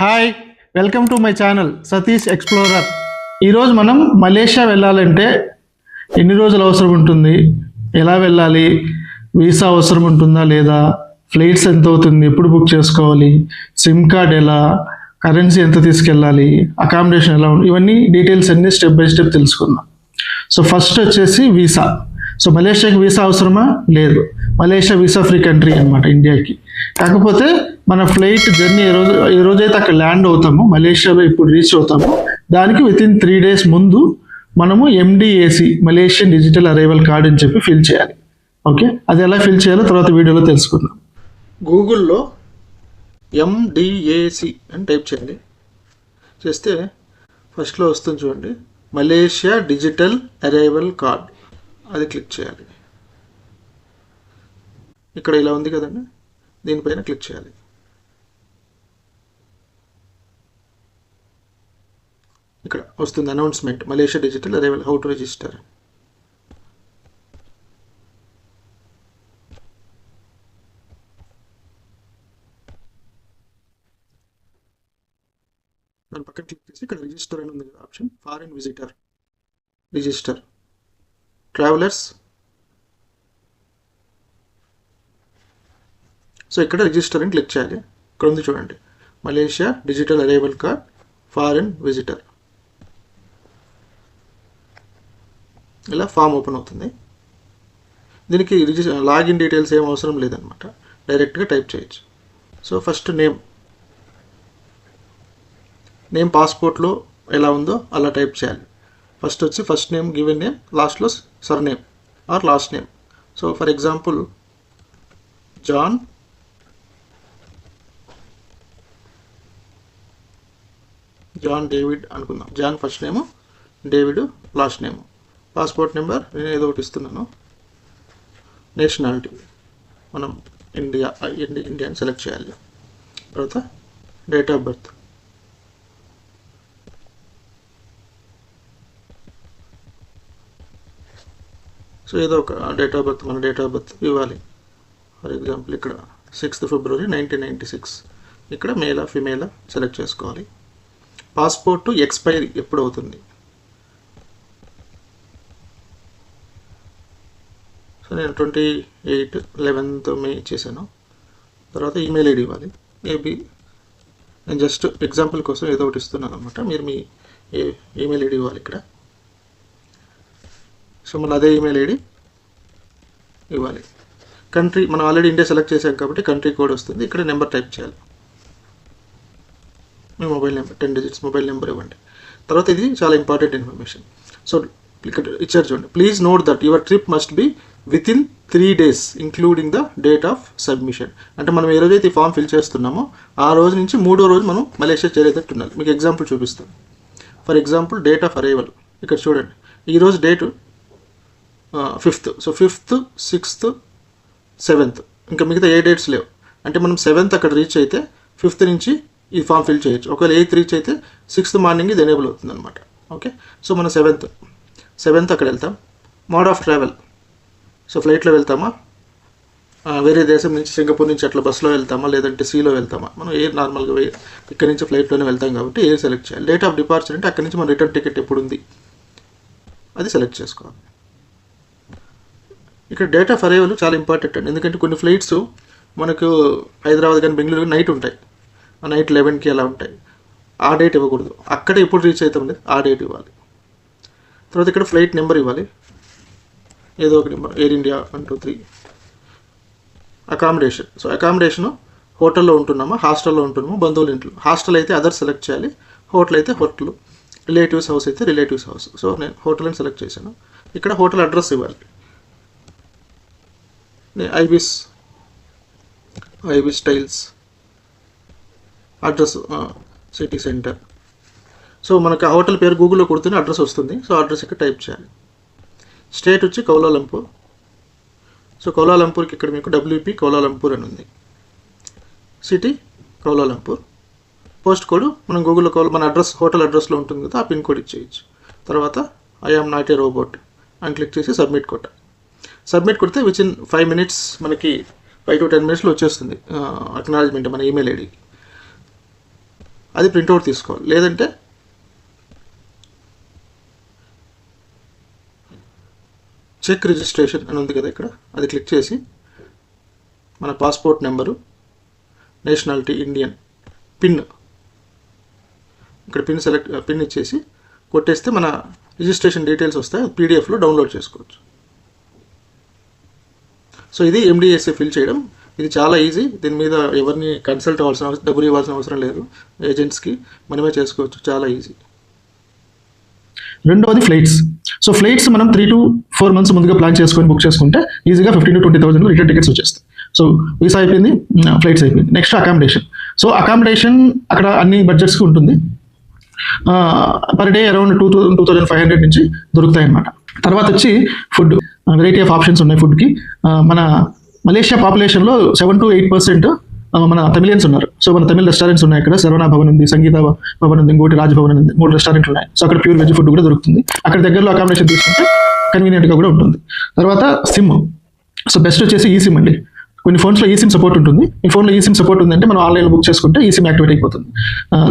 Hi, welcome to my channel Satish explorer. ఈరోజు మనం Malaysia వెళ్ళాలంటే ఎన్ని రోజులు అవసరం ఉంటుంది, ఎలా వెళ్ళాలి, వీసా అవసరం ఉంటుందా లేదా, ఫ్లైట్స్ ఎంత అవుతుంది, ఎప్పుడు బుక్ చేసుకోవాలి, సిమ్ కార్డ్ ఎలా, కరెన్సీ ఎంత తీసుకెళ్ళాలి, అకామిడేషన్ ఎలా ఉంది, ఇవన్నీ డీటెయిల్స్ అన్నీ స్టెప్ బై స్టెప్ తెలుసుకుందాం. సో ఫస్ట్ వచ్చేసి వీసా. సో మలేషియాకి వీసా అవసరమా? లేదు. మలేషియా వీసా ఫ్రీ కంట్రీ అనమాట ఇండియాకి. కాకపోతే మన ఫ్లైట్ జర్నీ ఏ రోజైతే అక్కడ ల్యాండ్ అవుతామో, మలేషియాలో ఇప్పుడు రీచ్ అవుతామో, దానికి వితిన్ 3 days ముందు మనము MDAC Malaysian digital arrival card అని చెప్పి ఫిల్ చేయాలి. ఓకే, అది ఎలా ఫిల్ చేయాలో తర్వాత వీడియోలో తెలుసుకుందాం. గూగుల్లో MDAC అని టైప్ చేయండి. చేస్తే ఫస్ట్లో వస్తుంది చూడండి, మలేషియా డిజిటల్ అరైవల్ కార్డ్. అది క్లిక్ చేయాలి. ఇక్కడ ఇలా ఉంది కదండి, దీనిపైన క్లిక్ చేయాలి. ఇక్కడ వస్తుంది announcement, Malaysia digital arrival, how to register. దాని పక్కన క్లిక్ చేసి ఇక్కడ రిజిస్టర్ అని ఉంది కదా option, foreign visitor, register, travellers. So ఇక్కడ రిజిస్టర్ అని క్లిక్ చేయాలి. ఇక్కడ ఉంది చూడండి, Malaysia digital arrival card foreign visitor. ఇలా ఫామ్ ఓపెన్ అవుతుంది. దీనికి లాగిన్ డీటెయిల్స్ ఏం అవసరం లేదనమాట, డైరెక్ట్గా టైప్ చేయొచ్చు. సో ఫస్ట్ నేమ్ పాస్పోర్ట్లో ఎలా ఉందో అలా టైప్ చేయాలి. ఫస్ట్ వచ్చి ఫస్ట్ నేమ్, గివెన్ నేమ్, లాస్ట్లో surname or last name. So for example John David అనుకుందాం. John first name, David last name. Passport number నేను ఏదో ఒకటి ఇస్తున్నాను. నేషనాలిటీ మనం ఇండియన్ సెలెక్ట్ చేయాలి. తర్వాత డేట్ ఆఫ్ బర్త్, సో ఏదో ఒక డేట్ ఆఫ్ బర్త్, మన డేట్ ఆఫ్ బర్త్ ఇవ్వాలి. ఫర్ ఎగ్జాంపుల్ ఇక్కడ 6th February 1996. ఇక్కడ మేలా ఫిమేలా సెలెక్ట్ చేసుకోవాలి. పాస్పోర్ట్ ఎక్స్పైరీ ఎప్పుడు అవుతుంది. సో నేను 28/11 May చేశాను. తర్వాత ఈమెయిల్ ఐడి ఇవ్వాలి. మేబీ నేను జస్ట్ ఎగ్జాంపుల్ కోసం ఏదో ఒకటి ఇస్తున్నాను అనమాట, మీరు మీ ఈమెయిల్ ఐడి ఇవ్వాలి ఇక్కడ. సో మళ్ళీ అదే ఈమెయిల్ ఐడి ఇవ్వాలి. కంట్రీ మనం ఆల్రెడీ ఇండియా సెలెక్ట్ చేసాం కాబట్టి కంట్రీ కోడ్ వస్తుంది. ఇక్కడ నెంబర్ టైప్ చేయాలి. మీ mobile number 10 digits mobile number ఇవ్వండి. తర్వాత ఇది చాలా ఇంపార్టెంట్ ఇన్ఫర్మేషన్. సో ఇక్కడ ఇచ్చారు చూడండి, please note that your trip must be within 3 days including the date of submission. అంటే మనం ఏ రోజైతే ఈ ఫామ్ ఫిల్ చేస్తున్నామో ఆ రోజు నుంచి 3వ రోజు మనం మలేషియా చేరేటట్టు ఉండాలి. మీకు ఎగ్జాంపుల్ చూపిస్తాను. For example date of arrival ఇక్కడ చూడండి, ఈరోజు date 5th. So 5th, 6th, 7th, ఇంకా మిగతా ఏ డేట్స్ లేవు. అంటే మనం 7th అక్కడ రీచ్ అయితే 5th నుంచి ఈ ఫామ్ ఫిల్ చేయొచ్చు. ఒకవేళ 8th రీచ్ అయితే 6th మార్నింగ్ ఇది ఎనేబుల్ అవుతుంది అనమాట. ఓకే, సో మనం 7th అక్కడ వెళ్తాం. మోడ్ ఆఫ్ ట్రావెల్, సో ఫ్లైట్లో వెళ్తామా, వేరే దేశం నుంచి సింగపూర్ నుంచి అట్లా బస్సులో వెళ్తామా, లేదంటే సీలో వెళ్తామా. మనం ఎయిర్ నార్మల్గా ఇక్కడ నుంచి ఫ్లైట్లోనే వెళ్తాం కాబట్టి ఎయిర్ సెలెక్ట్ చేయాలి. డేట్ ఆఫ్ డిపార్చర్ అంటే అక్కడి నుంచి మన రిటర్న్ టికెట్ ఎప్పుడు ఉంది అది సెలెక్ట్ చేసుకోవాలి. ఇక్కడ డేట్ ఆఫ్ అరైవల్ చాలా ఇంపార్టెంట్ అండి, ఎందుకంటే కొన్ని ఫ్లైట్స్ మనకు హైదరాబాద్ కానీ బెంగళూరు నైట్ ఉంటాయి, నైట్ 11కి అలా ఉంటాయి. ఆ డేట్ ఇవ్వకూడదు, అక్కడే ఎప్పుడు రీచ్ అవుతాం లేదు ఆ డేట్ ఇవ్వాలి. తర్వాత ఇక్కడ ఫ్లైట్ నెంబర్ ఇవ్వాలి, ఏదో ఒక number, air India 1 2 3. Accommodation, so accommodation హోటల్లో ఉంటున్నామా, హాస్టల్లో ఉంటున్నామా, బంధువుల ఇంట్లో. హాస్టల్ అయితే అదర్ సెలెక్ట్ చేయాలి, హోటల్ అయితే హోటల్, రిలేటివ్స్ హౌస్ అయితే రిలేటివ్స్ హౌస్. సో నేను హోటల్ అని సెలెక్ట్ చేశాను. ఇక్కడ హోటల్ అడ్రస్ ఇవ్వాలి. Ibis styles address, city centre. So మనకు ఆ హోటల్ పేరు గూగుల్లో కొడుతూనే అడ్రస్ వస్తుంది. సో అడ్రస్ ఇక్కడ టైప్ చేయాలి. స్టేట్ వచ్చి కౌలాలంపూర్. సో కౌలాలంపూర్కి ఇక్కడ మీకు WP కౌలాలంపూర్ అని ఉంది. City Kuala Lumpur. పోస్ట్ కోడ్ మనం గూగుల్లో మన అడ్రస్ హోటల్ అడ్రస్లో ఉంటుంది కదా, ఆ పిన్ కోడ్ ఇచ్చేయచ్చు. తర్వాత I am not a robot అని క్లిక్ చేసి సబ్మిట్ కొట్టాలి. సబ్మిట్ కొడితే వితిన్ 5 minutes మనకి 5 to 10 minutesలో వచ్చేస్తుంది అక్నాలజ్మెంట్ మన ఈమెయిల్ ఐడికి. అది ప్రింట్అవుట్ తీసుకోవాలి. లేదంటే చెక్ రిజిస్ట్రేషన్ అని ఉంది కదా ఇక్కడ, అది క్లిక్ చేసి మన passport number, nationality Indian, pin, ఇక్కడ పిన్ ఇచ్చేసి కొట్టేస్తే మన రిజిస్ట్రేషన్ డీటెయిల్స్ వస్తాయి. పీడిఎఫ్లో డౌన్లోడ్ చేసుకోవచ్చు. సో ఇది ఎండిఎస్ఏ ఫిల్ చేయడం. ఇది చాలా ఈజీ. దీని మీద ఎవరిని కన్సల్ట్ అవ్వాల్సిన అవసరం, డబ్బులు ఇవ్వాల్సిన అవసరం లేదు. ఏజెంట్స్కి మనమే చేసుకోవచ్చు, చాలా ఈజీ. రెండవది ఫ్లైట్స్. సో ఫ్లైట్స్ మనం 3 to 4 months ముందుగా ప్లాన్ చేసుకొని బుక్ చేసుకుంటే ఈజీగా 15,000 to 20,000 రిటర్న్ టికెట్స్ వచ్చేస్తాయి. సో వీసా అయిపోయింది, ఫ్లైట్స్ అయిపోయింది. Next accommodation. సో అకామిడేషన్ అక్కడ అన్ని బడ్జెట్స్కి ఉంటుంది. పర్ డే అరౌండ్ 2,500 నుంచి దొరుకుతాయి అన్నమాట. తర్వాత వచ్చి ఫుడ్, వెరైటీ ఆఫ్ ఆప్షన్స్ ఉన్నాయి ఫుడ్కి. మన మలేషియా పాపులేషన్లో 7 to 8% మన తమిళియన్స్ ఉన్నారు. సో మన తమిళ రెస్టారెంట్స్ ఉన్నాయి ఇక్కడ. శరవణ భవన్ ఉంది, సంగీత భవన్ ఉంది, ఇంకోటి రాజ్ భవన్ ఉంది, 3 రెస్టారెంట్లు ఉన్నాయి. సో అక్కడ ప్యూర్ వెజ్ ఫుడ్ కూడా దొరుకుతుంది. అక్కడ దగ్గరలో అకామిడేషన్ తీసుకుంటే కన్వీనియంట్గా కూడా ఉంటుంది. తర్వాత సిమ్. సో బెస్ట్ వచ్చేసి ఈ సిమ్ అండి. కొన్ని ఫోన్స్లో ఈ సిమ్ సపోర్ట్ ఉంటుంది. ఈ ఫోన్లో ఈ సిమ్ సపోర్ట్ ఉందంటే మనం ఆన్లైన్లో బుక్ చేసుకుంటే ఈ సిమ్ యాక్టివేట్ అయిపోతుంది.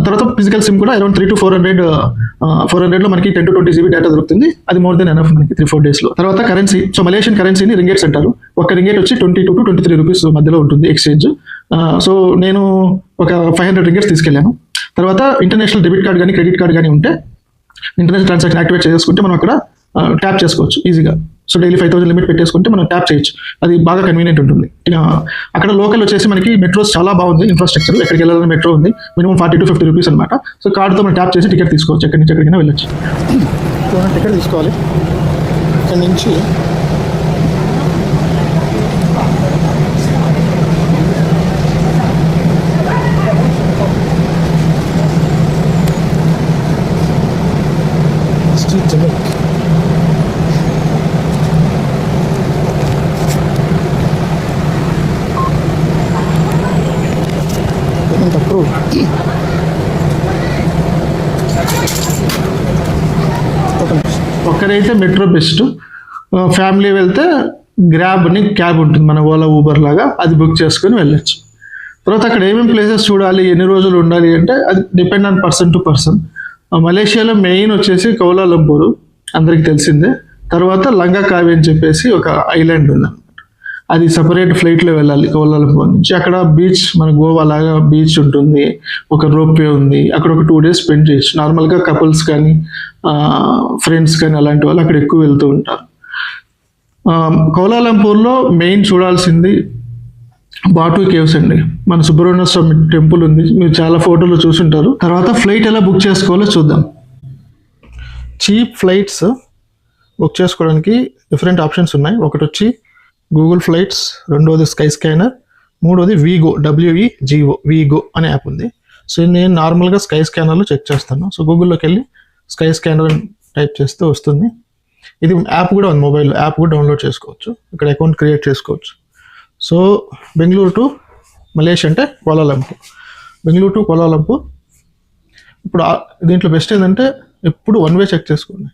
తర్వాత ఫిజికల్ సిమ్ కూడా అరౌండ్ 300 to 400 మనకి 10 to 20 GB డేటా దొరుకుతుంది. అది మోర్ దెన్ ఎనఫ్ మనకి 3-4 డేస్లో. తర్వాత కరెన్సీ. సో మలేషియన్ కరెన్సీని రింగేట్స్ అంటారు. ఒక రింగేట్ వచ్చి 22 to 23 రూపీస్ మధ్యలో ఉంటుంది ఎక్స్చేంజ్. సో నేను ఒక 500 రింగేట్స్ తీసుకెళ్ళాను. తర్వాత ఇంటర్నేషనల్ డెబిట్ కార్డ్ కానీ క్రెడిట్ కార్డ్ కానీ ఉంటే ఇంటర్నేషనల్ ట్రాన్సాక్షన్ యాక్టివేట్ చేసుకుంటే మనం అక్కడ ట్యాప్ చేసుకోవచ్చు ఈజీగా. సో డైలీ 5,000 లిమిట్ పెట్టేసుకుంటే మనం ట్యాప్ చేయొచ్చు. అది బాగా కన్వీనియంట్ ఉంటుంది. అక్కడ లోకల్ వచ్చేసి మనకి మెట్రోస్ చాలా బాగుంది ఇన్ఫ్రాస్ట్రక్చర్. ఎక్కడికి వెళ్ళాలని మెట్రో ఉంది. మినిమం 40 to 50 రూపీస్ అనమాట. సో కార్డుతో మనం ట్యాప్ చేసి టికెట్ తీసుకోవచ్చు. ఎక్కడి నుంచి ఎక్కడికైనా వెళ్ళొచ్చు. టికెట్ తీసుకోవాలి. ఇక్కడ నుంచి ఒక్కరైతే మెట్రో బెస్ట్. ఫ్యామిలీ వెళ్తే గ్రాబ్ని క్యాబ్ ఉంటుంది మన ఓలా ఊబర్ లాగా, అది బుక్ చేసుకొని వెళ్ళొచ్చు. తర్వాత అక్కడ ఏమేమి ప్లేసెస్ చూడాలి, ఎన్ని రోజులు ఉండాలి అంటే అది depend on person to person. మలేషియాలో మెయిన్ వచ్చేసి కౌలాలంపూర్ అందరికీ తెలిసిందే. తర్వాత లంగాకావి అని చెప్పేసి ఒక ఐలాండ్ ఉంది. అది సపరేట్ ఫ్లైట్లో వెళ్ళాలి కౌలాలంపూర్ నుంచి. అక్కడ బీచ్, మన గోవా లాగా బీచ్ ఉంటుంది, ఒక రోప్వే ఉంది. అక్కడ ఒక 2 days స్పెండ్ చేయొచ్చు. నార్మల్గా కపుల్స్ కానీ ఫ్రెండ్స్ కానీ అలాంటి వాళ్ళు అక్కడ ఎక్కువ వెళ్తూ ఉంటారు. కౌలాలంపూర్లో మెయిన్ చూడాల్సింది బాటు కేవ్స్ అండి. మన సుబ్రహ్మణ్య స్వామి టెంపుల్ ఉంది, మీరు చాలా ఫోటోలు చూసుంటారు. తర్వాత ఫ్లైట్ ఎలా బుక్ చేసుకోవాలో చూద్దాం. చీప్ ఫ్లైట్స్ బుక్ చేసుకోవడానికి డిఫరెంట్ ఆప్షన్స్ ఉన్నాయి. ఒకటి వచ్చి గూగుల్ ఫ్లైట్స్, రెండోది స్కై స్కానర్, మూడోది వీగో, వీగో అనే యాప్ ఉంది. సో నేను నార్మల్గా స్కై స్కానర్లో చెక్ చేస్తాను. సో గూగుల్లోకి వెళ్ళి స్కై స్కానర్ టైప్ చేస్తే వస్తుంది. ఇది యాప్ కూడా ఉంది, మొబైల్ యాప్ కూడా డౌన్లోడ్ చేసుకోవచ్చు. ఇక్కడ అకౌంట్ క్రియేట్ చేసుకోవచ్చు. సో బెంగళూరు టు మలేషియా అంటే కోలాలంపూర్, బెంగళూరు టు కోలాలంపూర్. ఇప్పుడు దీంట్లో బెస్ట్ ఏంటంటే ఎప్పుడు 1 way చెక్ చేసుకోండి.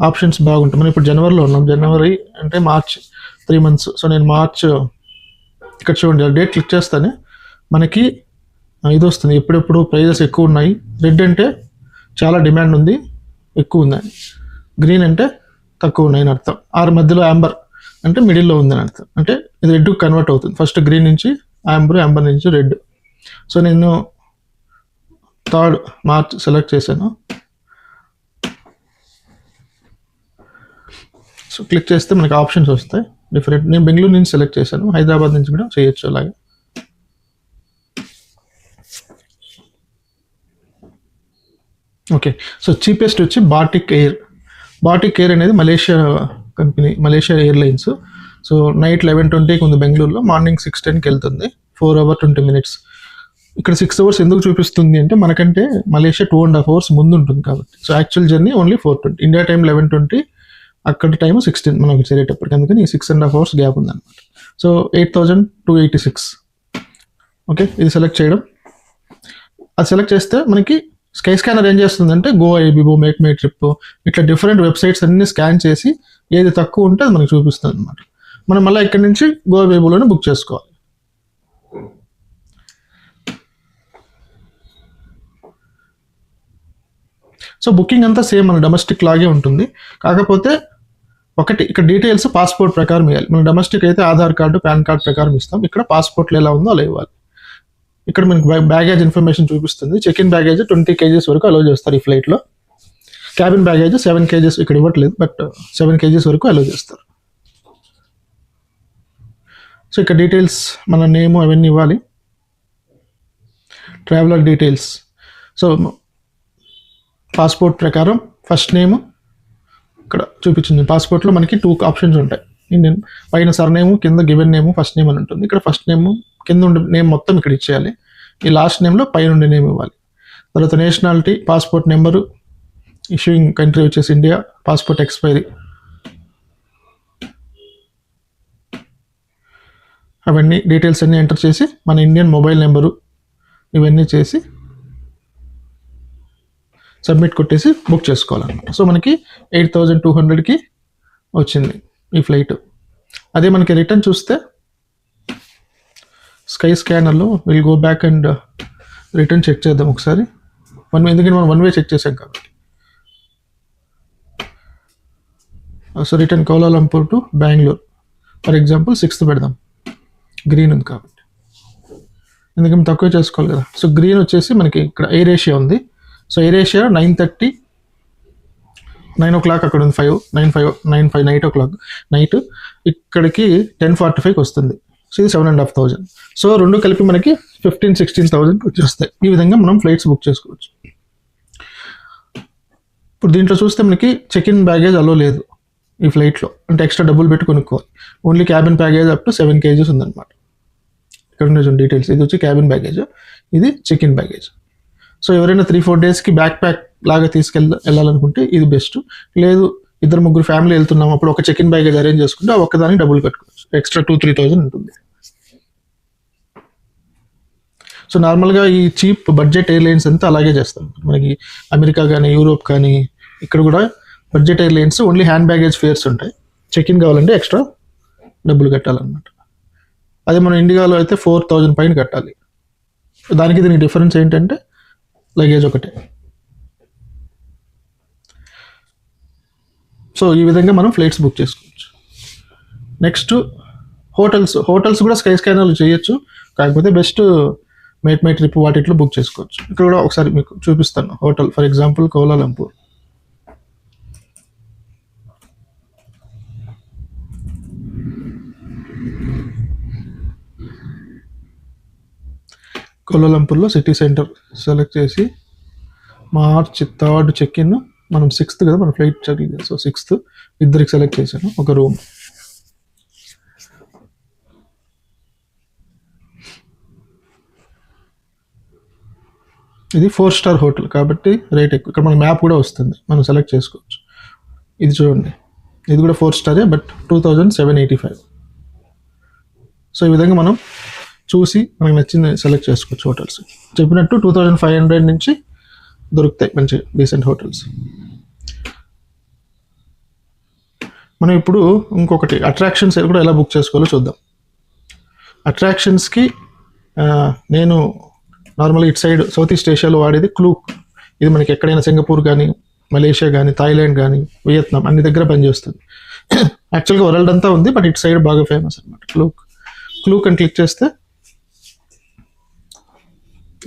ఆప్షన్స్ బాగుంటాయి. మనం ఇప్పుడు జనవరిలో ఉన్నాం. జనవరి అంటే మార్చ్ 3 months. సో నేను మార్చ్ ఇక్కడ చూడండి, డేట్ క్లిక్ చేస్తానే మనకి ఇది వస్తుంది. ఎప్పుడెప్పుడు ప్రైజెస్ ఎక్కువ ఉన్నాయి. రెడ్ అంటే చాలా డిమాండ్ ఉంది, ఎక్కువ ఉందని. గ్రీన్ అంటే తక్కువ ఉన్నాయని అర్థం. 6 మధ్యలో యాంబర్ అంటే మిడిల్లో ఉందని అర్థం. అంటే ఇది రెడ్ కన్వర్ట్ అవుతుంది. ఫస్ట్ గ్రీన్ నుంచి యాంబర్ నుంచి రెడ్. సో నేను 3rd March సెలెక్ట్ చేశాను. సో క్లిక్ చేస్తే మనకి ఆప్షన్స్ వస్తాయి డిఫరెంట్. నేను బెంగళూరు నుంచి సెలెక్ట్ చేశాను, హైదరాబాద్ నుంచి కూడా చేయొచ్చు అలాగే. ఓకే, సో చీపెస్ట్ వచ్చి బాటిక్ ఎయిర్ అనేది Malaysia company, Malaysia Airlines. So night 11:20కి ఉంది బెంగళూరులో, మార్నింగ్ 6:10కి వెళ్తుంది. 4 hours 20 minutes. ఇక్కడ 6 hours ఎందుకు చూపిస్తుంది అంటే మనకంటే మలేషియా 2.5 hours ముందు ఉంటుంది కాబట్టి. So actual journey only 4:20, India time 11:20, అక్కడ టైం 16 మనకు చేరేటప్పటికి. అందుకని 6.5 hours గ్యాప్ ఉందన్నమాట. సో 8,286. ఓకే, ఇది సెలెక్ట్ చేయడం. అది సెలెక్ట్ చేస్తే మనకి స్కై స్కానర్ ఏం చేస్తుందంటే గోవా, ఏబిబో, మేక్ మై ట్రిప్, ఇట్లా డిఫరెంట్ వెబ్సైట్స్ అన్ని స్కాన్ చేసి ఏది తక్కువ ఉంటే అది మనకు చూపిస్తుంది అనమాట. మనం మళ్ళీ ఇక్కడ నుంచి గోవా వేబులోనే బుక్ చేసుకోవాలి. సో బుకింగ్ అంతా సేమ్ మన డొమెస్టిక్ లాగే ఉంటుంది. కాకపోతే ఒకటి ఇక్కడ డీటెయిల్స్ పాస్పోర్ట్ ప్రకారం ఇవ్వాలి. మన డొమెస్టిక్ అయితే ఆధార్ కార్డు, పాన్ కార్డు ప్రకారం ఇస్తాం. ఇక్కడ పాస్పోర్ట్లో ఎలా ఉందో అలా ఇవ్వాలి. ఇక్కడ మనకి బ్యాగేజ్ ఇన్ఫర్మేషన్ చూపిస్తుంది. చెక్ ఇన్ బ్యాగేజ్ 20 kgs వరకు అలో చేస్తారు ఈ ఫ్లైట్లో. క్యాబిన్ బ్యాగేజ్ 7 kgs ఇక్కడ ఇవ్వట్లేదు, బట్ 7 kgs వరకు అలో చేస్తారు. సో ఇక్కడ డీటెయిల్స్ మన నేమ్ అవన్నీ ఇవ్వాలి. Traveller details. సో పాస్పోర్ట్ ప్రకారం ఫస్ట్ నేమ్ ఇక్కడ చూపించింది. పాస్పోర్ట్లో మనకి 2 ఆప్షన్స్ ఉంటాయి. ఇండియన్ పైన సర్నేము, కింద గివెన్ నేమ్, ఫస్ట్ నేమ్ అని ఉంటుంది. ఇక్కడ ఫస్ట్ నేమ్, కింద ఉండే నేమ్ మొత్తం ఇక్కడ ఇచ్చేయాలి. ఈ లాస్ట్ నేమ్లో పైన ఉండే నేమ్ ఇవ్వాలి. తర్వాత nationality, passport number, issuing country వచ్చేసి ఇండియా, పాస్పోర్ట్ ఎక్స్పైరీ, అవన్నీ డీటెయిల్స్ అన్నీ ఎంటర్ చేసి మన ఇండియన్ మొబైల్ నెంబరు ఇవన్నీ చేసి సబ్మిట్ కొట్టేసి బుక్ చేసుకోవాలన్నమాట. సో మనకి 8,200కి వచ్చింది ఈ ఫ్లైట్. అదే మనకి రిటర్న్ చూస్తే స్కై స్కానర్లో will go back and return check చేద్దాం ఒకసారి. ఎందుకంటే మనం 1 వే చెక్ చేసాం కాబట్టి. So return Kuala Lumpur to Bengaluru for example 6th పెడదాం. గ్రీన్ ఉంది కాబట్టి, ఎందుకంటే తక్కువ చేసుకోవాలి కదా. సో గ్రీన్ వచ్చేసి మనకి ఇక్కడ ఎయిర్ ఏషియా ఉంది. సో ఎయిర్ ఏషియా 9:30, 9 o'clock అక్కడ ఉంది. 9:05 నైట్ ఇక్కడికి 10:45 వస్తుంది. సో ఇది 7,500. సో రెండు కలిపి మనకి 15,000-16,000 వచ్చేస్తాయి. ఈ విధంగా మనం ఫ్లైట్స్ బుక్ చేసుకోవచ్చు. ఇప్పుడు దీంట్లో చూస్తే మనకి చెక్ ఇన్ బ్యాగేజ్ అలో లేదు ఈ ఫ్లైట్లో, అంటే ఎక్స్ట్రా డబ్బులు పెట్టి కొనుక్కోవాలి. Only cabin baggage up to 7 kgs ఉందన్నమాట. ఇక్కడ ఉన్న డీటెయిల్స్, ఇది వచ్చి క్యాబిన్ బ్యాగేజ్, ఇది చెక్ ఇన్ బ్యాగేజ్. సో ఎవరైనా 3-4 daysకి బ్యాక్ ప్యాక్ లాగా వెళ్ళాలనుకుంటే ఇది బెస్ట్. లేదు 2-3 ఫ్యామిలీ వెళ్తున్నాం, అప్పుడు ఒక చెక్ ఇన్ బ్యాగేజ్ అరేంజ్ చేసుకుంటే ఆ ఒక్కదానికి డబ్బులు కట్టుకోవచ్చు. ఎక్స్ట్రా 2,000-3,000 ఉంటుంది. సో నార్మల్గా ఈ చీప్ బడ్జెట్ ఎయిర్లైన్స్ అంతా అలాగే చేస్తాం. మనకి అమెరికా కానీ, యూరోప్ కానీ, ఇక్కడ కూడా budget airlines only hand baggage fares ఉంటాయి. చెక్ ఇన్ కావాలంటే ఎక్స్ట్రా డబ్బులు కట్టాలన్నమాట. అదే మన ఇండియాలో అయితే 4,000 పైన కట్టాలి. దానికి దీనికి డిఫరెన్స్ ఏంటంటే లగేజ్ ఒకటే. సో ఈ విధంగా మనం ఫ్లైట్స్ బుక్ చేసుకోవచ్చు. నెక్స్ట్ హోటల్స్ కూడా స్కై స్కానర్లు చేయొచ్చు. కాకపోతే బెస్ట్ మేట్ మై ట్రిప్ వాటిట్లో బుక్ చేసుకోవచ్చు. ఇక్కడ కూడా ఒకసారి మీకు చూపిస్తాను హోటల్. For example Kuala Lumpur. కౌలాలంపూర్లో సిటీ సెంటర్ సెలెక్ట్ చేసి March 3rd చెక్ ఇన్. మనం 6th కదా మన ఫ్లైట్ చెక్. సో 6th ఇద్దరికి సెలెక్ట్ చేశాను, ఒక రూమ్. ఇది 4-star హోటల్ కాబట్టి రేట్ ఎక్కువ. ఇక్కడ మన మ్యాప్ కూడా వస్తుంది, మనం సెలెక్ట్ చేసుకోవచ్చు. ఇది చూడండి, ఇది కూడా 4 star బట్ 2,785. సో ఈ విధంగా మనం చూసి మనకు నచ్చింది సెలెక్ట్ చేసుకోవచ్చు. హోటల్స్ చెప్పినట్టు 2,500 నుంచి దొరుకుతాయి మంచి డీసెంట్ హోటల్స్. మనం ఇప్పుడు ఇంకొకటి అట్రాక్షన్స్ కూడా ఎలా బుక్ చేసుకోవాలో చూద్దాం. అట్రాక్షన్స్కి నేను నార్మల్గా ఇటు సైడ్ సౌత్ ఈస్ట్ ఏషియాలో వాడేది క్లూక్. ఇది మనకి ఎక్కడైనా సింగపూర్ కానీ, మలేషియా కానీ, థాయిలాండ్ కానీ, వియత్నాం అన్ని దగ్గర పనిచేస్తుంది. యాక్చువల్గా వరల్డ్ అంతా ఉంది, బట్ ఇటు సైడ్ బాగా ఫేమస్ అనమాట క్లూక్ అని క్లిక్ చేస్తే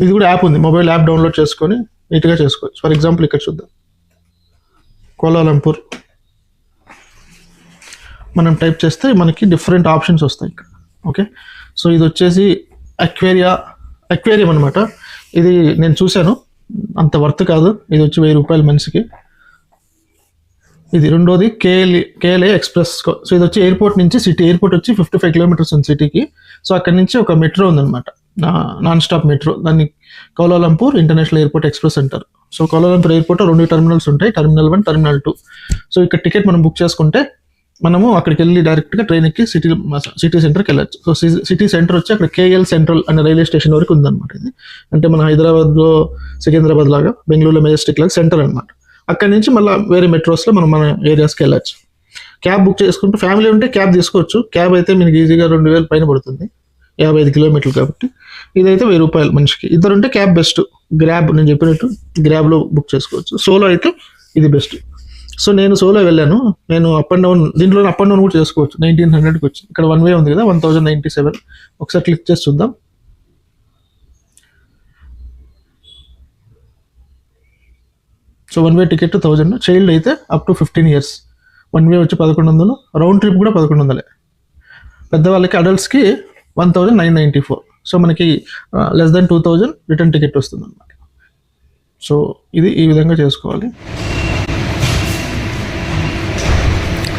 ఇది కూడా యాప్ ఉంది. మొబైల్ యాప్ డౌన్లోడ్ చేసుకొని నీట్గా చేసుకోవచ్చు. ఫర్ ఎగ్జాంపుల్ ఇక్కడ చూద్దాం, కౌలాలంపూర్ మనం టైప్ చేస్తే మనకి డిఫరెంట్ ఆప్షన్స్ వస్తాయి ఇక్కడ. ఓకే, సో ఇది వచ్చేసి అక్వేరియం అనమాట. ఇది నేను చూశాను, అంత వర్త్ కాదు. ఇది వచ్చి 1,000 రూపాయలు మనిషికి. ఇది రెండోది కేఎల్ఏ ఎక్స్ప్రెస్. సో ఇది వచ్చి ఎయిర్పోర్ట్ నుంచి ఎయిర్పోర్ట్ వచ్చి 55 kilometers ఉంది సిటీకి. సో అక్కడి నుంచి ఒక మెట్రో ఉందన్నమాట, నాన్ స్టాప్ మెట్రో. దాన్ని కౌలాలంపూర్ ఇంటర్నేషనల్ ఎయిర్పోర్ట్ ఎక్స్ప్రెస్ అంటారు. సో కౌలాలంపూర్ ఎయిర్పోర్ట్ 2 terminals ఉంటాయి, Terminal 1, Terminal 2. సో ఇక్కడ టికెట్ మనం బుక్ చేసుకుంటే మనము అక్కడికి వెళ్ళి డైరెక్ట్గా ట్రైన్ ఎక్కి సిటీ సెంటర్కి వెళ్ళచ్చు. సో సిటీ సెంటర్ వచ్చి అక్కడ కేఎల్ సెంట్రల్ అనే రైల్వే స్టేషన్ వరకు ఉందన్నమాట. ఇది అంటే మన హైదరాబాద్లో సికింద్రాబాద్ లాగా, బెంగళూరులో మెజెస్టిక్ లాగా సెంటర్ అనమాట. అక్కడి నుంచి మళ్ళీ వేరే మెట్రోస్లో మనం మన ఏరియాస్కి వెళ్ళచ్చు. క్యాబ్ బుక్ చేసుకుంటే ఫ్యామిలీ ఉంటే క్యాబ్ తీసుకోవచ్చు. క్యాబ్ అయితే మీకు ఈజీగా 2,000 పైన పడుతుంది, 55 kilometers కాబట్టి. ఇదైతే 1,000 రూపాయలు మనిషికి. ఇద్దరుంటే క్యాబ్ బెస్ట్. గ్రాబ్ నేను చెప్పినట్టు గ్రాబ్లో బుక్ చేసుకోవచ్చు. సోలో అయితే ఇది బెస్ట్. సో నేను సోలో వెళ్ళాను. నేను అప్ అండ్ డౌన్ దీంట్లో అప్ అండ్ డౌన్ కూడా చేసుకోవచ్చు. 1900కి వచ్చి ఇక్కడ 1 వే ఉంది కదా 1097. ఒకసారి క్లిక్ చేసి చూద్దాం. సో 1 వే టికెట్ 1000, చైల్డ్ అయితే అప్ టు 15 years. 1 వే వచ్చి 1100, రౌండ్ ట్రిప్ కూడా 1100. పెద్దవాళ్ళకి అడల్ట్స్కి 1994. సో మనకి లెస్ దెన్ 2000 రిటర్న్ టికెట్ వస్తుంది అనమాట. సో ఇది ఈ విధంగా చేసుకోవాలి.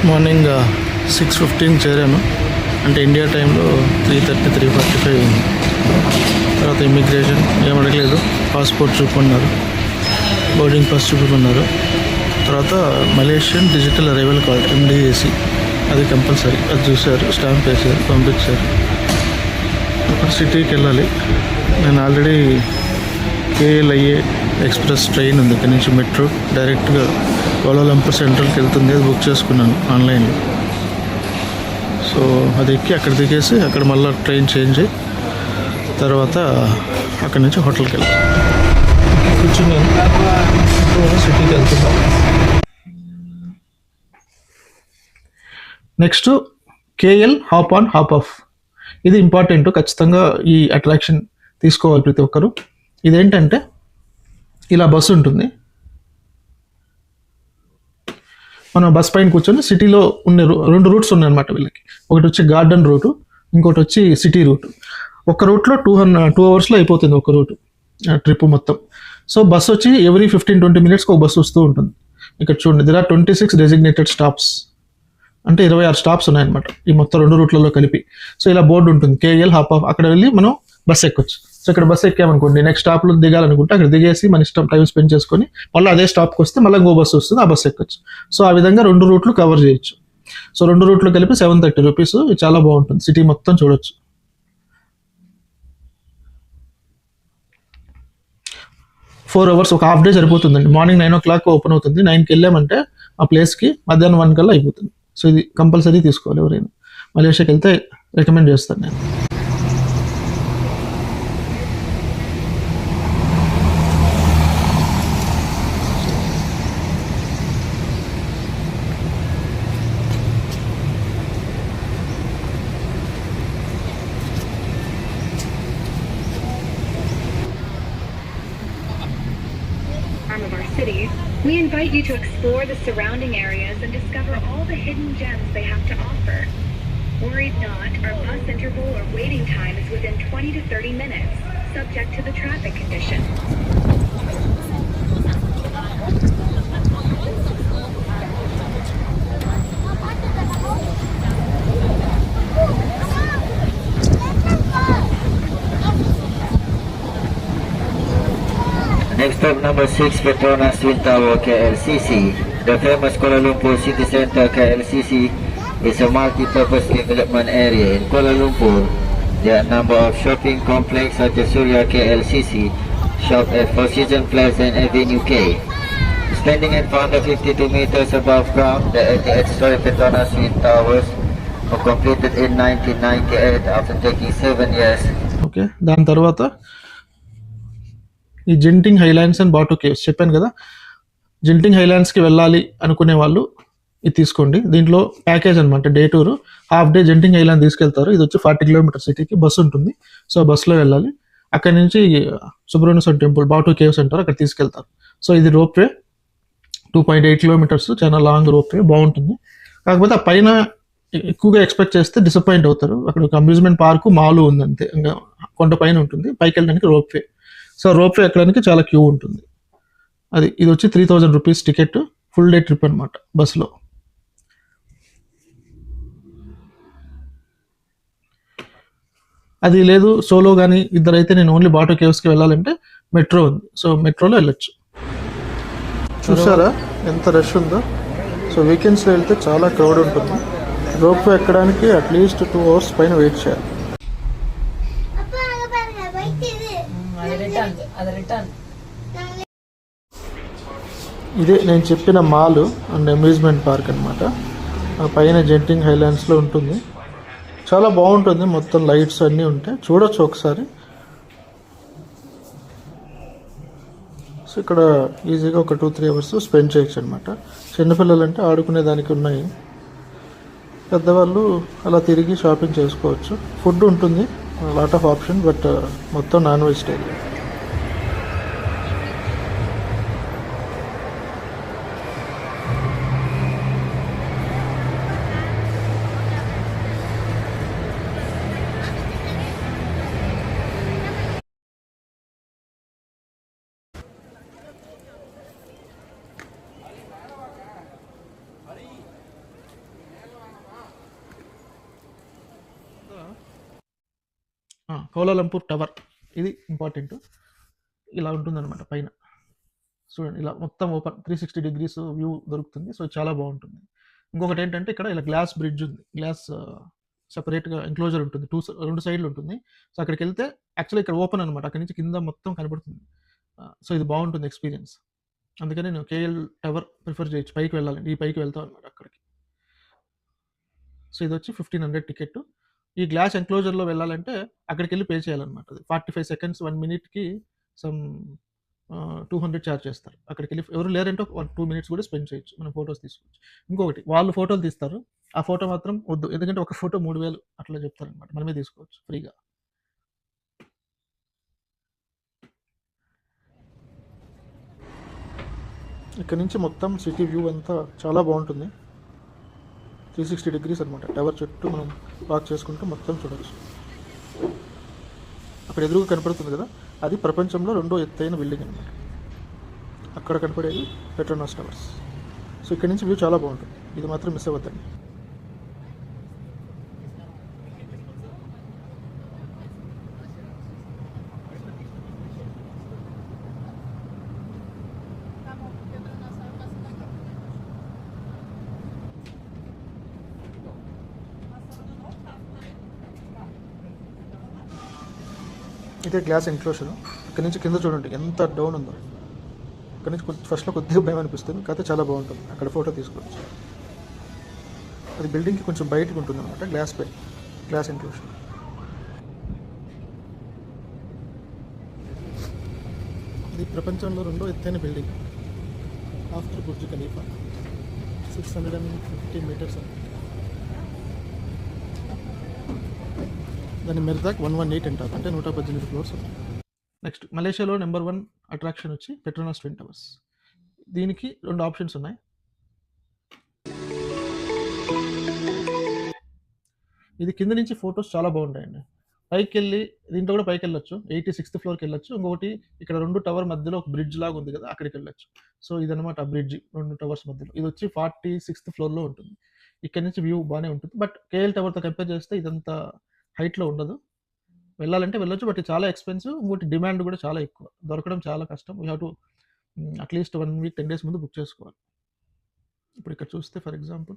మార్నింగ్ 6:15 చేరాను, అంటే ఇండియా టైంలో 3:30, 3:45 అయింది. తర్వాత ఇమ్మిగ్రేషన్ ఏం అడగలేదు, పాస్పోర్ట్ చూపుకున్నారు, బోర్డింగ్ పాస్ చూపుకున్నారు. తర్వాత Malaysian digital arrival card MDAC అది కంపల్సరీ, అది చూశారు, స్టాంప్ వేసారు, పంపించారు. అక్కడ సిటీకి వెళ్ళాలి. నేను ఆల్రెడీ KLIA ఎక్స్ప్రెస్ ట్రైన్ ఉంది, ఇక్కడ నుంచి మెట్రో డైరెక్ట్గా కోలాలంపూర్ సెంట్రల్కి వెళ్తుంది. అది బుక్ చేసుకున్నాను ఆన్లైన్లో. సో అది ఎక్కి అక్కడ దిగేసి అక్కడ మళ్ళీ ట్రైన్ చేంజ్ అయ్యి తర్వాత అక్కడి నుంచి హోటల్కి వెళ్ళాలి. కూర్చున్నాను, సిటీకి వెళ్తున్నాను. Next KL hop on hop of. ఇది ఇంపార్టెంట్, ఖచ్చితంగా ఈ అట్రాక్షన్ తీసుకోవాలి ప్రతి ఒక్కరు. ఇదేంటంటే ఇలా బస్సు ఉంటుంది, మనం బస్ పైన కూర్చొని సిటీలో ఉన్న 2 రూట్స్ ఉన్నాయన్నమాట వీళ్ళకి. ఒకటి వచ్చి గార్డెన్ రూటు, ఇంకోటి వచ్చి సిటీ రూటు. ఒక రూట్లో 2 అవర్స్లో అయిపోతుంది ఒక రూటు ట్రిప్ మొత్తం. సో బస్సు వచ్చి ఎవ్రీ 15-20 minutesకి ఒక బస్సు వస్తూ ఉంటుంది. ఇక్కడ చూడండి, there are 26 designated stops, అంటే 26 స్టాప్స్ ఉన్నాయన్నమాట ఈ మొత్తం 2 రూట్లలో కలిపి. సో ఇలా బోర్డు ఉంటుంది KL హాప్ ఆఫ్. అక్కడ వెళ్ళి మనం బస్ ఎక్కొచ్చు. సో ఇక్కడ బస్ ఎక్కామనుకోండి, నెక్స్ట్ స్టాప్లో దిగాలనుకుంటే అక్కడ దిగేసి మన ఇష్టం టైం స్పెండ్ చేసుకొని మళ్ళీ అదే స్టాప్కి వస్తే మళ్ళీ ఇంకో బస్సు వస్తుంది, ఆ బస్ ఎక్కొచ్చు. సో ఆ విధంగా 2 రూట్లు కవర్ చేయొచ్చు. సో 2 రూట్లు కలిపి 730 రూపీస్. ఇది చాలా బాగుంటుంది, సిటీ మొత్తం చూడొచ్చు. 4 hours, ఒక హాఫ్ డే సరిపోతుందండి. మార్నింగ్ 9 o'clock ఓపెన్ అవుతుంది, 9కి వెళ్ళామంటే ఆ ప్లేస్కి మధ్యాహ్నం 1 కల్లా అయిపోతుంది. సో ఇది కంపల్సరీ తీసుకోవాలి ఎవరైనా. మలేషియాకి వెళ్తే రికమెండ్ చేస్తాను నేను. Of our city, we invite you to explore the surrounding areas and discover all the hidden gems they have to offer. Worry not, our bus interval or waiting time is within 20 to 30 minutes, subject to the traffic condition. Next up, number 6, Petronas Twin Tower, KLCC. The famous Kuala Lumpur City Centre, KLCC, is a multi-purpose development area. In Kuala Lumpur, there are a number of shopping complexes such as Surya KLCC, Shop at Four Seasons Plaza and Avenue K. Standing in front of 52 meters above ground, the 88-story Petronas Twin Towers were completed in 1998 after taking 7 years. Okay, దాని తర్వాత ఈ జెంటింగ్ highlands and బాటో caves చెప్పాను కదా. జెంటింగ్ హైలాండ్స్కి వెళ్ళాలి అనుకునే వాళ్ళు ఇది తీసుకోండి. దీంట్లో ప్యాకేజ్ అనమాట, day tour, half day జెంటింగ్ Highland తీసుకెళ్తారు. ఇది వచ్చి 40 kilometers సిటీకి బస్సు ఉంటుంది. సో బస్సులో వెళ్ళాలి. అక్కడి నుంచి సుబ్రహ్మణ్య స్వామి టెంపుల్, బాటో కేవ్స్ అంటారు, అక్కడ తీసుకెళ్తారు. సో ఇది రోప్ వే 2.8 kilometers, చాలా లాంగ్ రోప్ వే, బాగుంటుంది. కాకపోతే ఆ పైన ఎక్కువగా ఎక్స్పెక్ట్ చేస్తే డిసప్పాయింట్ అవుతారు. అక్కడ ఒక అమ్యూజ్మెంట్ పార్కు, మాలు ఉంది అంతే, ఇంకా కొండ పైన ఉంటుంది. పైకి వెళ్ళడానికి rope way. So rope way ఎక్కడానికి చాలా క్యూ ఉంటుంది. ఇది వచ్చి 3000 rupees ticket, full day trip అనమాట బస్సులో. అది లేదు సోలో కానీ ఇద్దరైతే నేను ఓన్లీ బాటో కేవ్స్కి వెళ్ళాలంటే మెట్రో ఉంది. సో మెట్రోలో వెళ్ళొచ్చు. చూసారా ఎంత రష్ ఉందో. సో వీకెండ్స్లో వెళ్తే చాలా క్రౌడ్ ఉంటుంది. రోప్ వే ఎక్కడానికి అట్లీస్ట్ 2 hours పైన వెయిట్ చేయాలి. ఇదే నేను చెప్పిన మాల్ అండ్ అమ్యూజ్మెంట్ పార్క్ అనమాట. పైన జెంటింగ్ హైలాండ్స్లో ఉంటుంది. చాలా బాగుంటుంది, మొత్తం లైట్స్ అన్నీ ఉంటాయి, చూడొచ్చు ఒకసారి. సో ఇక్కడ ఈజీగా ఒక 2-3 అవర్స్ స్పెండ్ చేయొచ్చు అనమాట. చిన్నపిల్లలు అంటే ఆడుకునే దానికి ఉన్నాయి, పెద్దవాళ్ళు అలా తిరిగి షాపింగ్ చేసుకోవచ్చు. ఫుడ్ ఉంటుంది, లాట్ ఆఫ్ ఆప్షన్, బట్ మొత్తం నాన్ వెజిటేరియన్. కౌలాలంపూర్ టవర్, ఇది ఇంపార్టెంట్. ఇలా ఉంటుందన్నమాట పైన చూడండి, ఇలా మొత్తం ఓపెన్ 360 డిగ్రీస్ వ్యూ దొరుకుతుంది. సో చాలా బాగుంటుంది. ఇంకొకటి ఏంటంటే ఇక్కడ ఇలా గ్లాస్ బ్రిడ్జ్ ఉంది, గ్లాస్ సపరేట్గా ఎంక్లోజర్ ఉంటుంది, రెండు సైడ్లు ఉంటుంది. సో అక్కడికి వెళ్తే యాక్చువల్లీ ఇక్కడ ఓపెన్ అనమాట, అక్కడి నుంచి కింద మొత్తం కనబడుతుంది. సో ఇది బాగుంటుంది ఎక్స్పీరియన్స్. అందుకని నేను కేఎల్ టవర్ ప్రిఫర్ చేయొచ్చు. పైకి వెళ్ళాలండి, ఈ పైకి వెళ్తాం అనమాట అక్కడికి. సో ఇది వచ్చి 1500 టికెట్. ఈ గ్లాస్ ఎంక్లోజర్లో వెళ్ళాలంటే అక్కడికి వెళ్ళి పే చేయాలన్నమాట. అది 45 సెకండ్స్ 1 మినిట్కి సమ్ 200 ఛార్జ్ చేస్తారు. అక్కడికి వెళ్ళి ఎవరు లేరంటే 2 మినిట్స్ కూడా స్పెండ్ చేయొచ్చు, మనం ఫొటోస్ తీసుకోవచ్చు. ఇంకొకటి, వాళ్ళు ఫోటోలు తీస్తారు, ఆ ఫోటో మాత్రం వద్దు, ఎందుకంటే ఒక ఫోటో 3000 అట్లా చెప్తారనమాట. మనమే తీసుకోవచ్చు ఫ్రీగా. ఇక్కడ నుంచి మొత్తం సిటీ వ్యూ అంతా చాలా బాగుంటుంది. 360 డిగ్రీస్ అనమాట. టవర్ చుట్టూ మనం వాక్ చేసుకుంటూ మొత్తం చూడవచ్చు. అక్కడ ఎదురుగా కనపడుతుంది కదా, అది ప్రపంచంలో 2వ ఎత్తైన బిల్డింగ్ అనమాట. అక్కడ కనపడేది పెట్రోనాస్ టవర్స్. సో ఇక్కడ నుంచి వ్యూ చాలా బాగుంటుంది, ఇది మాత్రం మిస్ అవ్వద్దండి. ఇదే గ్లాస్ ఎన్క్లోజర్. ఇక్కడ నుంచి కింద చూడండి ఎంత డౌన్ ఉందో. ఇక్కడ నుంచి ఫస్ట్లో కొద్దిగా భయం అనిపిస్తుంది, కాకపోతే చాలా బాగుంటుంది. అక్కడ ఫోటో తీసుకోవచ్చు. అది బిల్డింగ్కి కొంచెం బయటకు ఉంటుంది అనమాట, గ్లాస్ ఎన్క్లోజర్. ఇది ప్రపంచంలో 2వ ఎత్తైన building after Burj Khalifa. 650 meters. దాని మెర్దాక్ 118 అంటారు, అంటే 118 ఫ్లోర్స్. నెక్స్ట్ మలేషియాలో నెంబర్ 1 అట్రాక్షన్ వచ్చి పెట్రోనాస్ ట్విన్ టవర్స్. దీనికి 2 ఆప్షన్స్ ఉన్నాయి. ఇది కింద నుంచి ఫొటోస్ చాలా బాగుంటాయండి. పైకి వెళ్ళి దీంట్లో కూడా పైకి వెళ్ళొచ్చు, 86th ఫ్లోర్కి వెళ్ళొచ్చు. ఇంకొకటి ఇక్కడ 2 టవర్ మధ్యలో ఒక బ్రిడ్జ్ లాగా ఉంది కదా, అక్కడికి వెళ్ళొచ్చు. సో ఇదనమాట ఆ బ్రిడ్జ్ 2 టవర్స్ మధ్యలో. ఇది వచ్చి 46th ఫ్లోర్లో ఉంటుంది. ఇక్కడ నుంచి వ్యూ బాగానే ఉంటుంది, బట్ కేఎల్ టవర్తో కంపేర్ చేస్తే ఇదంతా హైట్లో ఉండదు. వెళ్ళాలంటే వెళ్ళొచ్చు, బట్ ఇది చాలా ఎక్స్పెన్సివ్. ఇంకోటి డిమాండ్ కూడా చాలా ఎక్కువ, దొరకడం చాలా కష్టం. You have to at least 1 week 10 days ముందు బుక్ చేసుకోవాలి. ఇప్పుడు ఇక్కడ చూస్తే ఫర్ ఎగ్జాంపుల్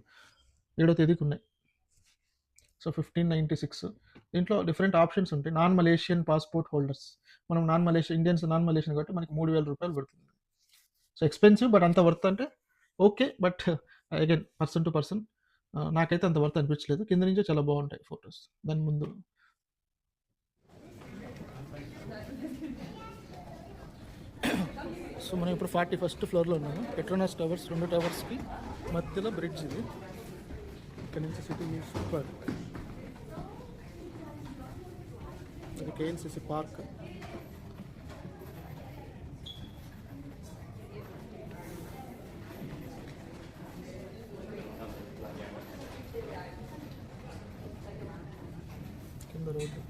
7వ తేదీకి ఉన్నాయి. సో 1596. దీంట్లో డిఫరెంట్ ఆప్షన్స్ ఉంటాయి. నాన్ మలేషియన్ పాస్పోర్ట్ హోల్డర్స్, మనం ఇండియన్స్ నాన్ మలేషియన్ కాబట్టి మనకి 3000 రూపాయలు పడుతుంది. సో ఎక్స్పెన్సివ్, బట్ అంత వర్త్ అంటే okay. But again person to person, నాకైతే అంత వర్త్ అనిపించలేదు. కింద నుంచే చాలా బాగుంటాయి ఫొటోస్. దాని ముందు సో మనం ఇప్పుడు 41st ఫ్లోర్లో ఉన్నాము. పెట్రోనాస్ టవర్స్ 2 టవర్స్కి మధ్యలో బ్రిడ్జ్ ఇది. ఇక్కడ నుంచి సిటీ సూపర్. ఇది కేఎల్సిసి పార్క్. కింద రోడ్డు.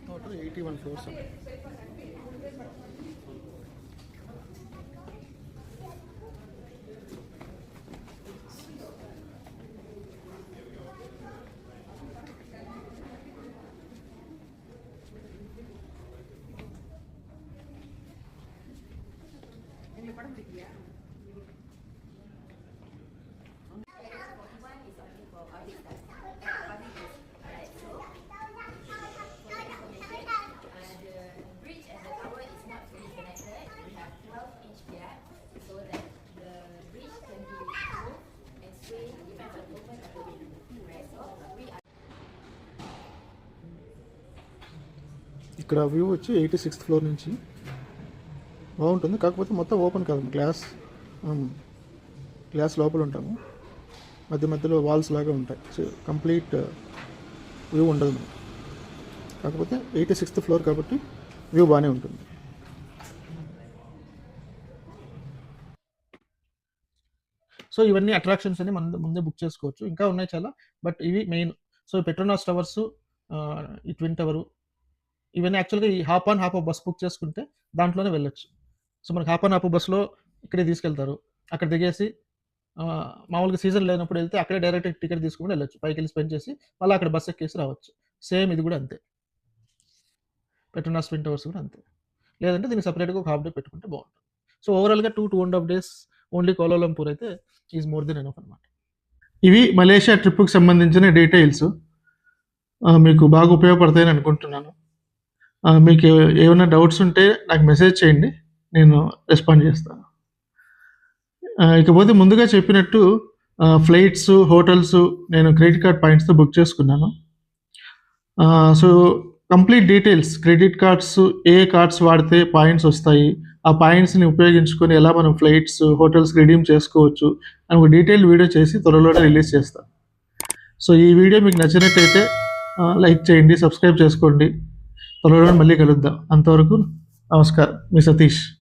Total 81 floors. ఇక్కడ వ్యూ వచ్చి 86th ఫ్లోర్ నుంచి బాగుంటుంది. కాకపోతే మొత్తం ఓపెన్ కాదు, గ్లాస్ లోపల ఉంటాము, మధ్య మధ్యలో వాల్స్ లాగా ఉంటాయి. సో కంప్లీట్ వ్యూ ఉండదు మనకి. కాకపోతే 86th ఫ్లోర్ కాబట్టి వ్యూ బాగానే ఉంటుంది. సో ఇవన్నీ అట్రాక్షన్స్ అని మనం ముందే బుక్ చేసుకోవచ్చు. ఇంకా ఉన్నాయి చాలా, బట్ ఇవి మెయిన్. సో పెట్రోనాస్ టవర్స్, ఈ ట్విన్ టవరు, ఇవన్నీ యాక్చువల్గా ఈ hop on hop of bus book చేసుకుంటే దాంట్లోనే వెళ్ళొచ్చు. సో మనకి హాప్ ఆన్ హాప్ బస్సులో ఇక్కడే తీసుకెళ్తారు, అక్కడ దిగేసి మామూలుగా సీజన్ లేనప్పుడు వెళ్తే అక్కడే డైరెక్ట్ టికెట్ తీసుకుని వెళ్ళొచ్చు, పైకి వెళ్ళి స్పెండ్ చేసి మళ్ళీ అక్కడ బస్ ఎక్కేసి రావచ్చు. సేమ్ ఇది కూడా అంతే, పెట్రోనాస్ ట్విన్ టవర్స్ కూడా అంతే. లేదంటే దీనికి సపరేట్గా ఒక హాఫ్ డే పెట్టుకుంటే బాగుంటుంది. సో ఓవరాల్గా 2.5 days ఓన్లీ కోలాలంపూర్ అయితే ఈజ్ మోర్ దెన్ ఎనఫ్ అనమాట. ఇవి మలేషియా ట్రిప్కి సంబంధించిన డీటెయిల్స్. మీకు బాగా ఉపయోగపడతాయని అనుకుంటున్నాను. మీకు ఏమైనా డౌట్స్ ఉంటే నాకు మెసేజ్ చేయండి, నేను రెస్పాండ్ చేస్తాను. ఇకపోతే ముందుగా చెప్పినట్టు ఫ్లైట్స్, హోటల్స్ నేను క్రెడిట్ కార్డ్ పాయింట్స్తో బుక్ చేసుకున్నాను. So complete details, credit cards ఏ కార్డ్స్ వాడితే పాయింట్స్ వస్తాయి, ఆ పాయింట్స్ని ఉపయోగించుకొని ఎలా మనం ఫ్లైట్స్, హోటల్స్ రిడీమ్ చేసుకోవచ్చు అని ఒక డీటెయిల్ వీడియో చేసి త్వరలోనే రిలీజ్ చేస్తాను. సో ఈ వీడియో మీకు నచ్చినట్టయితే లైక్ చేయండి, సబ్స్క్రైబ్ చేసుకోండి. త్వరలో మళ్ళీ కలుద్దాం. అంతవరకు నమస్కారం, మీ సతీష్.